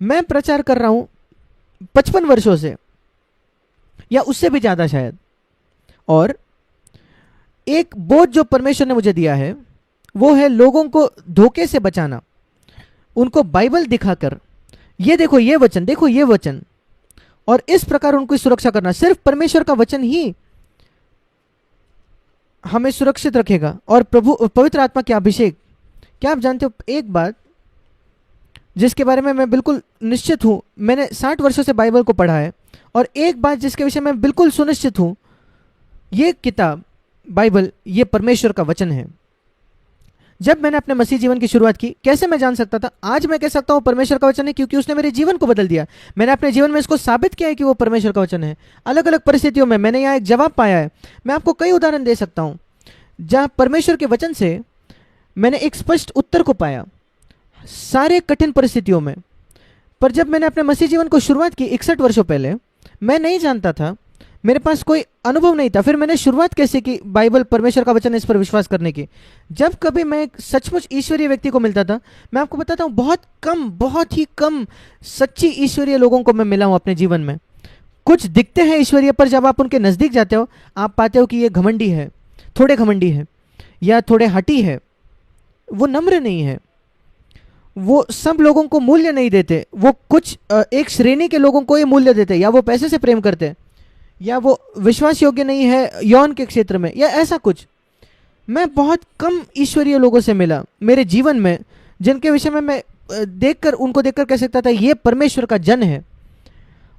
मैं प्रचार कर रहा हूं 55 वर्षों से, या उससे भी ज्यादा शायद। और एक बोझ जो परमेश्वर ने मुझे दिया है वो है लोगों को धोखे से बचाना, उनको बाइबल दिखाकर ये देखो ये वचन, देखो ये वचन, और इस प्रकार उनको सुरक्षा करना। सिर्फ परमेश्वर का वचन ही हमें सुरक्षित रखेगा, और प्रभु पवित्र आत्मा के अभिषेक। क्या आप जानते हो एक बात जिसके बारे में मैं बिल्कुल निश्चित हूं, मैंने 60 वर्षों से बाइबल को पढ़ा है, और एक बात जिसके विषय में बिल्कुल सुनिश्चित हूं, ये किताब बाइबल ये परमेश्वर का वचन है। जब मैंने अपने मसीह जीवन की शुरुआत की, कैसे मैं जान सकता था? आज मैं कह सकता हूं परमेश्वर का वचन है, क्योंकि उसने मेरे जीवन को बदल दिया। मैंने अपने जीवन में इसको साबित किया है कि वो परमेश्वर का वचन है। अलग अलग परिस्थितियों में मैंने यहाँ एक जवाब पाया है। मैं आपको कई उदाहरण दे सकता हूं जहां परमेश्वर के वचन से मैंने एक स्पष्ट उत्तर को पाया सारे कठिन परिस्थितियों में। पर जब मैंने अपने मसीह जीवन को शुरुआत की 61 वर्षों पहले, मैं नहीं जानता था, मेरे पास कोई अनुभव नहीं था। फिर मैंने शुरुआत कैसे की बाइबल परमेश्वर का वचन है इस पर विश्वास करने की? जब कभी मैं सचमुच ईश्वरीय व्यक्ति को मिलता था, मैं आपको बताता हूँ बहुत ही कम सच्ची ईश्वरीय लोगों को मैं मिला हूँ अपने जीवन में। कुछ दिखते हैं ईश्वरीय, पर जब आप उनके नज़दीक जाते हो आप पाते हो कि ये घमंडी है, थोड़े घमंडी है, या थोड़े हठी है, वो नम्र नहीं है, वो सब लोगों को मूल्य नहीं देते, वो कुछ एक श्रेणी के लोगों को ही मूल्य देते, या वो पैसे से प्रेम करते, या वो विश्वास योग्य नहीं है यौन के क्षेत्र में, या ऐसा कुछ। मैं बहुत कम ईश्वरीय लोगों से मिला मेरे जीवन में, जिनके विषय में मैं उनको देखकर कह सकता था ये परमेश्वर का जन है।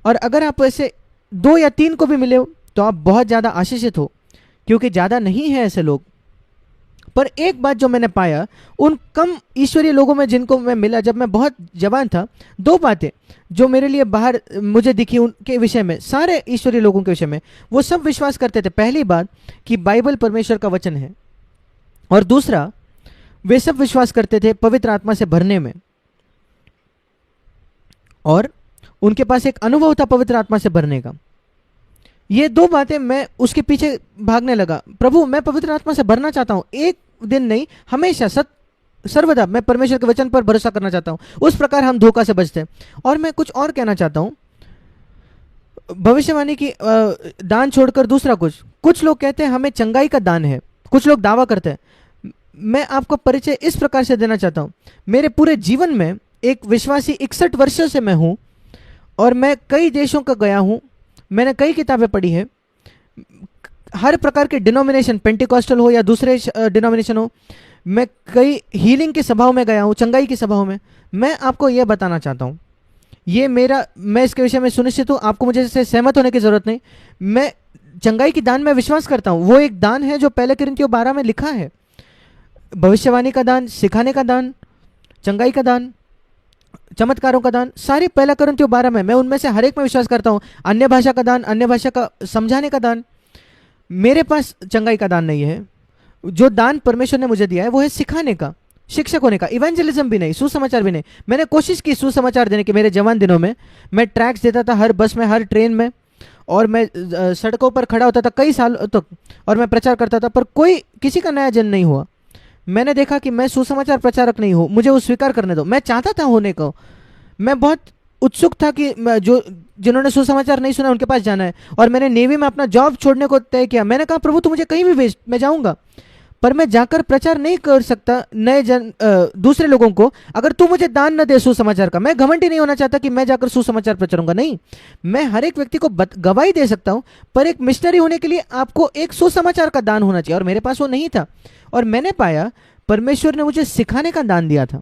और अगर आप ऐसे 2 या 3 को भी मिले हो तो आप बहुत ज़्यादा आशीषित हो, क्योंकि ज़्यादा नहीं है ऐसे लोग। पर एक बात जो मैंने पाया उन कम ईश्वरीय लोगों में जिनको मैं मिला जब मैं बहुत जवान था, 2 बातें जो मेरे लिए बाहर मुझे दिखी उनके विषय में, सारे ईश्वरीय लोगों के विषय में। वो सब विश्वास करते थे, पहली बात कि बाइबल परमेश्वर का वचन है, और दूसरा वे सब विश्वास करते थे पवित्र आत्मा से भरने में, और उनके पास एक अनुभव था पवित्र आत्मा से भरने का। ये 2 बातें मैं उसके पीछे भागने लगा। प्रभु मैं पवित्र आत्मा से भरना चाहता हूं, एक दिन नहीं, हमेशा सर्वदा मैं परमेश्वर के वचन पर भरोसा करना चाहता हूं। उस प्रकार हम धोखा से बचते हैं। और मैं कुछ और कहना चाहता हूं, भविष्यवाणी की दान छोड़कर दूसरा कुछ लोग कहते हैं हमें चंगाई का दान है, कुछ लोग दावा करते हैं। मैं आपको परिचय इस प्रकार से देना चाहता हूं, मेरे पूरे जीवन में एक विश्वासी 61 वर्षों से मैं हूं, और मैं कई देशों का गया हूं, मैंने कई किताबें पढ़ी है, हर प्रकार के डिनोमिनेशन, पेंटिकॉस्टल हो या दूसरे डिनोमिनेशन हो, मैं कई हीलिंग की सभाओं में गया हूँ, चंगाई की सभाओं में। मैं आपको यह बताना चाहता हूँ, मैं इसके विषय में सुनिश्चित हूँ, आपको मुझे इससे सहमत होने की जरूरत नहीं। मैं चंगाई की दान में विश्वास करता हूँ, वो एक दान है जो पहले कुरिन्थियों 12 में लिखा है। भविष्यवाणी का दान, सिखाने का दान, चंगाई का दान, चमत्कारों का दान, सारी पहला कुरिन्थियों 12 में, मैं उनमें से हर एक में विश्वास करता हूँ। अन्य भाषा का दान, अन्य भाषा का समझाने का दान। मेरे पास चंगाई का दान नहीं है। जो दान परमेश्वर ने मुझे दिया है वो है सिखाने का, शिक्षक होने का। इवेंजलिज्म भी नहीं, सुसमाचार भी नहीं। मैंने कोशिश की सुसमाचार देने की। मेरे जवान दिनों में मैं ट्रैक्स देता था हर बस में, हर ट्रेन में, और मैं सड़कों पर खड़ा होता था कई साल तक, और मैं प्रचार करता था, पर किसी का नया जन्म नहीं हुआ। मैंने देखा कि मैं सुसमाचार प्रचारक नहीं हूँ, मुझे वो स्वीकार करने दो। मैं चाहता था होने को, मैं बहुत उत्सुक था कि जिन्होंने सुसमाचार नहीं सुना उनके पास जाना है। और मैंने नेवी में अपना जॉब छोड़ने को तय किया। मैंने कहा प्रभु तू मुझे कहीं भी भेज, मैं जाऊंगा, पर मैं जाकर प्रचार नहीं कर सकता दूसरे लोगों को, अगर तू मुझे दान न दे सुसमाचार का। मैं घमंडी नहीं होना चाहता कि मैं जाकर सुसमाचार प्रचारूंगा, नहीं। मैं हर एक व्यक्ति को गवाही दे सकता हूं, पर एक मिशनरी होने के लिए आपको एक सुसमाचार का दान होना चाहिए, और मेरे पास वो नहीं था। और मैंने पाया परमेश्वर ने मुझे सिखाने का दान दिया था।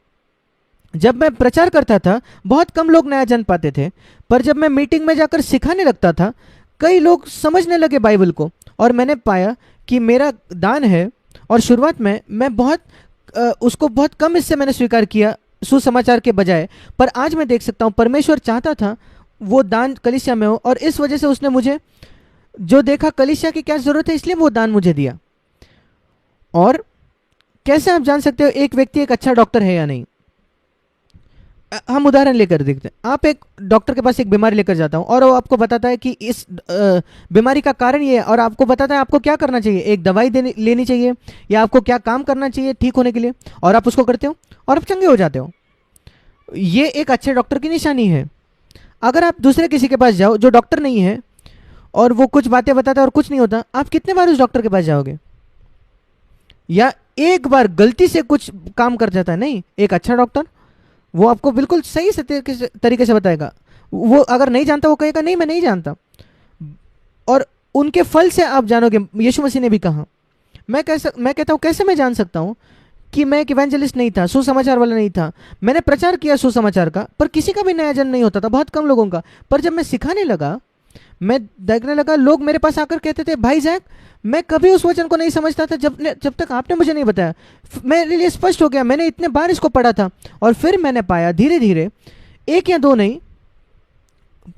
जब मैं प्रचार करता था बहुत कम लोग नया जन्म पाते थे, पर जब मैं मीटिंग में जाकर सिखाने लगता था कई लोग समझने लगे बाइबल को। और मैंने पाया कि मेरा दान है, और शुरुआत में मैं उसको बहुत कम हिस्से मैंने स्वीकार किया सुसमाचार के बजाय। पर आज मैं देख सकता हूँ परमेश्वर चाहता था वो दान कलीसिया में हो, और इस वजह से उसने मुझे जो देखा कलीसिया की क्या जरूरत है, इसलिए वो दान मुझे दिया। और कैसे आप जान सकते हो एक व्यक्ति एक अच्छा डॉक्टर है या नहीं? हम उदाहरण लेकर देखते हैं। आप एक डॉक्टर के पास एक बीमारी लेकर जाता हूं, और वो आपको बताता है कि इस बीमारी का कारण ये है, और आपको बताता है आपको क्या करना चाहिए, एक दवाई लेनी चाहिए, या आपको क्या काम करना चाहिए ठीक होने के लिए, और आप उसको करते हो और आप चंगे हो जाते हो। ये एक अच्छे डॉक्टर की निशानी है। अगर आप दूसरे किसी के पास जाओ जो डॉक्टर नहीं है और वो कुछ बातें बताता है और कुछ नहीं होता, आप कितने बार उस डॉक्टर के पास जाओगे? या एक बार गलती से कुछ काम कर जाता है? नहीं, एक अच्छा डॉक्टर वो आपको बिल्कुल सही से तरीके से बताएगा। वो अगर नहीं जानता वो कहेगा नहीं मैं नहीं जानता, और उनके फल से आप जानोगे। यीशु मसीह ने भी कहा। मैं कहता हूँ कैसे मैं जान सकता हूँ कि मैं एक इवेंजलिस्ट नहीं था, सुसमाचार वाला नहीं था। मैंने प्रचार किया सुसमाचार का, पर किसी का भी नया जन्म नहीं होता था, बहुत कम लोगों का। पर जब मैं सिखाने लगा, मैं देखने लगा, लोग मेरे पास आकर कहते थे भाई जैक, मैं कभी उस वचन को नहीं समझता था जब तक आपने मुझे नहीं बताया। मेरे लिए स्पष्ट हो गया, मैंने इतने बार इसको पढ़ा था। और फिर मैंने पाया धीरे धीरे, एक या दो नहीं,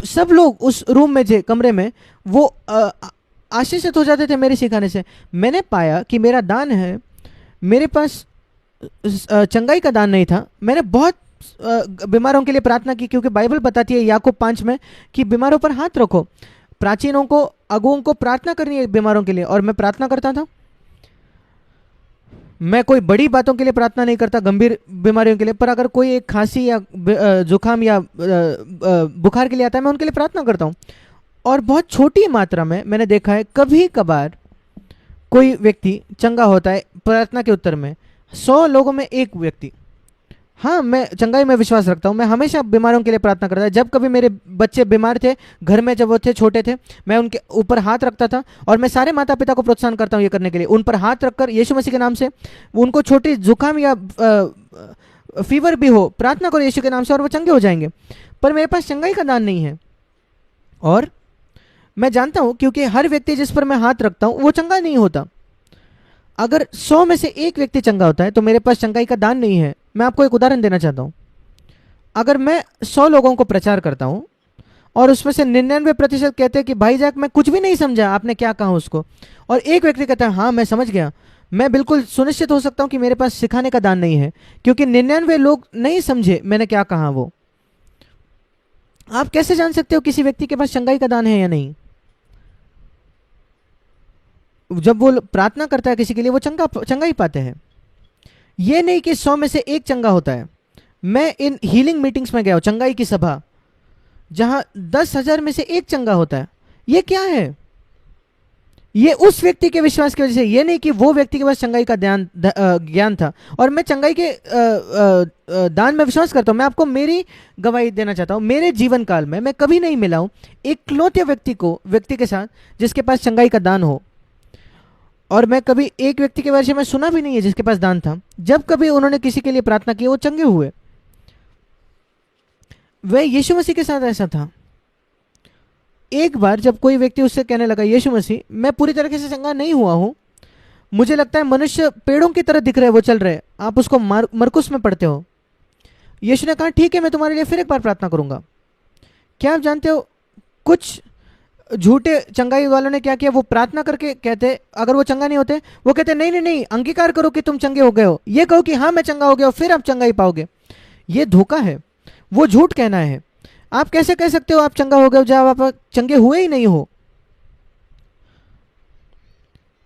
सब लोग उस रूम में थे, कमरे में, वो आशीषित हो जाते थे मेरे सिखाने से। मैंने पाया कि मेरा दान है, मेरे पास चंगाई का दान नहीं था। मैंने बहुत बीमारों के लिए प्रार्थना की, क्योंकि बाइबल बताती है याकूब 5 में कि बीमारों पर हाथ रखो, प्राचीनों को, अगुओं को प्रार्थना करनी है बीमारों के लिए। और मैं प्रार्थना करता था। मैं कोई बड़ी बातों के लिए प्रार्थना नहीं करता, गंभीर बीमारियों के लिए, पर अगर कोई एक खांसी या जुकाम या बुखार के लिए आता है, मैं उनके लिए प्रार्थना करता हूँ। और बहुत छोटी मात्रा में मैंने देखा है, कभी कभार कोई व्यक्ति चंगा होता है प्रार्थना के उत्तर में। 100 लोगों में एक व्यक्ति। हाँ, मैं चंगाई में विश्वास रखता हूँ। मैं हमेशा बीमारों के लिए प्रार्थना करता था। जब कभी मेरे बच्चे बीमार थे घर में, जब वो थे छोटे थे, मैं उनके ऊपर हाथ रखता था। और मैं सारे माता पिता को प्रोत्साहन करता हूँ ये करने के लिए, उन पर हाथ रखकर यीशु मसीह के नाम से। उनको छोटी जुकाम या फीवर भी हो, प्रार्थना करो यीशु के नाम से और वो चंगे हो जाएंगे। पर मेरे पास चंगाई का दान नहीं है। और मैं जानता हूँ, क्योंकि हर व्यक्ति जिस पर मैं हाथ रखता हूँ वो चंगा नहीं होता। अगर 100 में से एक व्यक्ति चंगा होता है तो मेरे पास चंगाई का दान नहीं है। मैं आपको एक उदाहरण देना चाहता हूँ। अगर मैं 100 लोगों को प्रचार करता हूँ और उसमें से 99% कहते हैं कि भाई जैक मैं कुछ भी नहीं समझा आपने क्या कहा उसको, और एक व्यक्ति कहता है हाँ मैं समझ गया, मैं बिल्कुल सुनिश्चित हो सकता हूँ कि मेरे पास सिखाने का दान नहीं है, क्योंकि 99 लोग नहीं समझे मैंने क्या कहा। वो आप कैसे जान सकते हो किसी व्यक्ति के पास चंगाई का दान है या नहीं? जब वो प्रार्थना करता है किसी के लिए, वो चंगा ही पाते हैं। ये नहीं कि 100 में से एक चंगा होता है। मैं इन हीलिंग मीटिंग्स में गया हूं, चंगाई की सभा, जहां 10,000 में से एक चंगा होता है। ये क्या है? ये उस व्यक्ति के विश्वास की वजह से। ये नहीं कि वो व्यक्ति के पास चंगाई का ज्ञान था। और मैं चंगाई के दान में विश्वास करता हूं। मैं आपको मेरी गवाही देना चाहता हूं। मेरे जीवन काल में मैं कभी नहीं मिला हूं इकलौते व्यक्ति के साथ जिसके पास चंगाई का दान हो। और मैं कभी एक व्यक्ति के बारे में सुना भी नहीं है जिसके पास दान था। जब कभी उन्होंने किसी के लिए प्रार्थना की वो चंगे हुए। वह यीशु मसीह के साथ ऐसा था। एक बार जब कोई व्यक्ति उससे कहने लगा यीशु मसीह मैं पूरी तरीके से चंगा नहीं हुआ हूं, मुझे लगता है मनुष्य पेड़ों की तरह दिख रहे हैं, वो चल रहे हैं, आप उसको मरकुस में पढ़ते हो। यीशु ने कहा ठीक है मैं तुम्हारे लिए फिर एक बार प्रार्थना करूंगा। क्या आप जानते हो कुछ झूठे चंगाई वालों ने क्या किया? वो प्रार्थना करके कहते, अगर वो चंगा नहीं होते वो कहते नहीं नहीं नहीं, अंगीकार करो कि तुम चंगे हो गए हो, ये कहो कि हाँ मैं चंगा हो गया, फिर आप चंगाई पाओगे। ये धोखा है, वो झूठ कहना है। आप कैसे कह सकते हो आप चंगा हो गए हो जब आप चंगे हुए ही नहीं हो?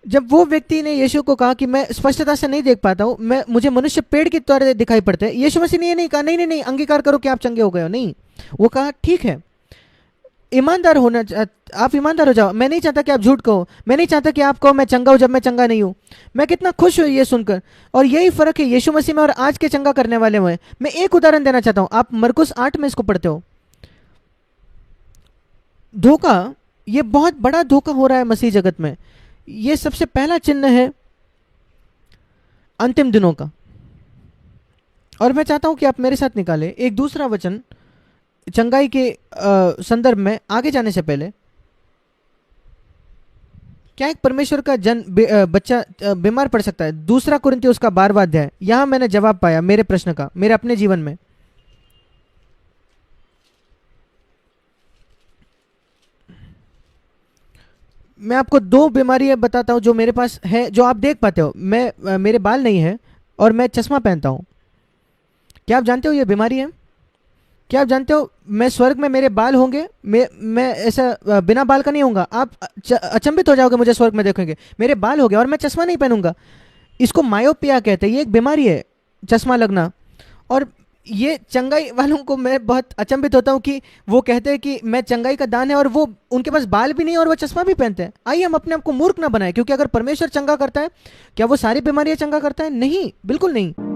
जब वो व्यक्ति ने यीशु को कहा कि मैं स्पष्टता से नहीं देख पाता हूं, मुझे मनुष्य पेड़ की तरह दिखाई पड़ते हैं, यीशु मसीह ने ये नहीं कहा नहीं नहीं नहीं अंगीकार करो कि आप चंगे हो गए हो। नहीं, वो कहा ठीक है ईमानदार होना, आप ईमानदार हो जाओ। मैं नहीं चाहता कि आप झूठ कहो, मैं नहीं चाहता कि आप कहो मैं चंगा हूं जब मैं चंगा नहीं हूं। मैं कितना खुश हूं ये सुनकर। और यही फर्क है यीशु मसीह में और आज के चंगा करने वाले में। मैं एक उदाहरण देना चाहता हूं, आप मरकुस 8 में इसको पढ़ते हो। धोखा, ये बहुत बड़ा धोखा हो रहा है मसीह जगत में। ये सबसे पहला चिन्ह है अंतिम दिनों का। और मैं चाहता हूं कि आप मेरे साथ निकालें एक दूसरा वचन चंगाई के संदर्भ में आगे जाने से पहले। क्या एक परमेश्वर का बच्चा बीमार पड़ सकता है? 2 कुरिन्थियों उसका 12वां अध्याय। यहां मैंने जवाब पाया मेरे प्रश्न का, मेरे अपने जीवन में। मैं आपको 2 बीमारियां बताता हूं जो मेरे पास है, जो आप देख पाते हो। मेरे बाल नहीं है और मैं चश्मा पहनता हूं। क्या आप जानते हो ये बीमारी है? क्या आप जानते हो मैं स्वर्ग में मेरे बाल होंगे, मैं ऐसा बिना बाल का नहीं होऊंगा। आप अचंभित हो जाओगे मुझे स्वर्ग में देखेंगे, मेरे बाल हो गए और मैं चश्मा नहीं पहनूंगा। इसको मायोपिया कहते हैं, ये एक बीमारी है, चश्मा लगना। और ये चंगाई वालों को मैं बहुत अचंभित होता हूँ कि वो कहते हैं कि मैं चंगाई का दान है, और वो उनके पास बाल भी नहीं है और वो चश्मा भी पहनते हैं। आइए हम अपने आप को मूर्ख ना बनाए, क्योंकि अगर परमेश्वर चंगा करता है, क्या वो सारी बीमारियां चंगा करता है? नहीं, बिल्कुल नहीं।